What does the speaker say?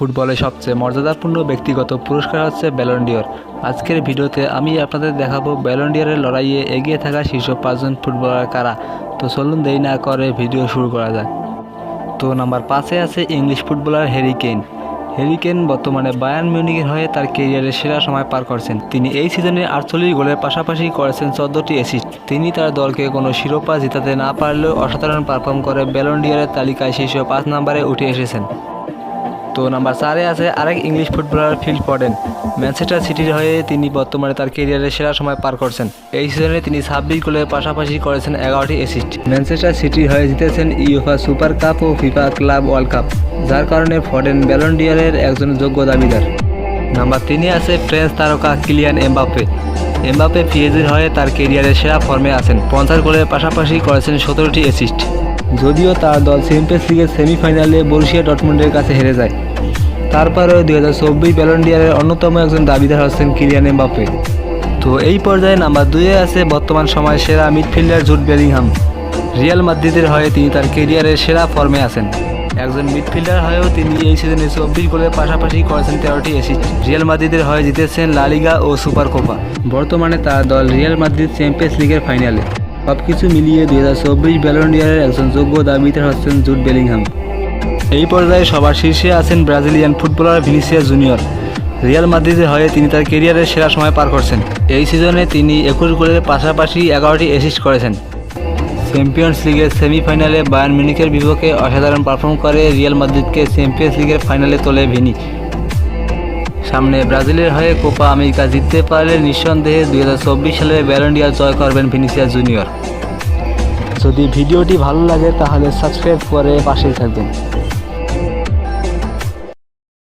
ফুটবলে সবচেয়ে মর্যাদাপূর্ণ ব্যক্তিগত পুরস্কার হচ্ছে ব্যালন ডিওর। আজকের ভিডিওতে আমি আপনাদের দেখাবো ব্যালন ডিওরের লড়াইয়ে এগিয়ে থাকা শীর্ষ 5 জন ফুটবলার কারা। তো চলুন দেরি না করে ভিডিও শুরু করা যাক। তো নাম্বার 5-এ আছে English footballer Harry Kane. Harry Kane বর্তমানে বায়ার্ন মিউনিখের হয়ে তার ক্যারিয়ারের সেরা সময় পার করছেন। তিনি এই সিজনে 48 গোলের পাশাপাশি করেছেন 14টি অ্যাসিস্ট। তিনি তার দলকে কোনো শিরোপা জেতাতে না পারলেও অসাধারণ পারফর্ম করে ব্যালন ডিওরের তালিকায় শীর্ষ 5 নম্বরে উঠে এসেছেন। তো নাম্বার 4-এ আছে আরেক English footballer Phil Foden. Manchester সিটির হয়ে তিনি বর্তমানে তার ক্যারিয়ারের সেরা সময় পার করছেন। এই সিজনে তিনি 26 গোলের পাশাপাশি করেছেন 11টি অ্যাসিস্ট। ম্যানচেস্টার সিটির হয়ে জিতেছেন ইউএফা সুপার কাপ ও ফিফা ক্লাব ওয়ার্ল্ড কাপ, যার কারণে ফোডেন ব্যালন ডিওরের একজন যোগ্য দাবিদার। নাম্বার 3-এ আছে ফ্রেঞ্চ তারকা কিলিয়ান এমবাপ্পে। এমবাপ্পে পিএসজির হয়ে তার ক্যারিয়ারের সেরা ফর্মে আছেন। 50 গোলের পাশাপাশি করেছেন 17টি অ্যাসিস্ট। যদিও তার দল চ্যাম্পিয়ন্স লিগের সেমিফাইনালে বরুসিয়া ডর্টমুন্ডের কাছে হেরে যায়, তারপরেও 2024 ব্যালন ডিওরের অন্যতম একজন দাবিদার হচ্ছেন কিলিয়ান এমবাপ্পে। তো এই পর্যায়ে নাম্বার 2-এ আছে বর্তমান সময়ের সেরা মিডফিল্ডার জুড বেলিংহাম। রিয়াল মাদ্রিদের হয়ে তিনি তার ক্যারিয়ারের সেরা ফর্মে আছেন। একজন মিডফিল্ডার হয়েও তিনি এই সিজনে 24 গোলের পাশাপাশি করেছেন 13টি অ্যাসিস্ট। রিয়াল মাদ্রিদের হয়ে জিতেছেন লা লিগা ও সুপার কোপা। বর্তমানে তার দল রিয়াল মাদ্রিদ চ্যাম্পিয়ন্স লিগের ফাইনালে। সবকিছু মিলিয়ে 2024 ব্যালন ডিওরের একজন যোগ্য দাবিদার হচ্ছেন জুড বেলিংহাম। এই পর্যায়ে সবার শীর্ষে আছেন Brazilian footballer Vinicius junior. Real মাদ্রিদের হয়ে তিনি তার ক্যারিয়ারের সেরা সময় পার করছেন। এই সিজনে তিনি 21 গোলের পাশাপাশি 11টি অ্যাসিস্ট করেছেন। চ্যাম্পিয়ন্স লিগের সেমিফাইনালে বায়ার্ন মিউনিখের বিপক্ষে অসাধারণ পারফর্ম করে রিয়াল মাদ্রিদকে চ্যাম্পিয়ন্স লিগের ফাইনালে তোলে ভিনি। সামনে ব্রাজিলের হয়ে কোপা আমেরিকা জিততে পারলে নিঃসন্দেহে 2024 সালে ব্যালন ডিওর জয় করবেন ভিনিসিয়াস জুনিয়র। যদি ভিডিওটি ভালো লাগে তাহলে সাবস্ক্রাইব করে পাশেই থাকবেন।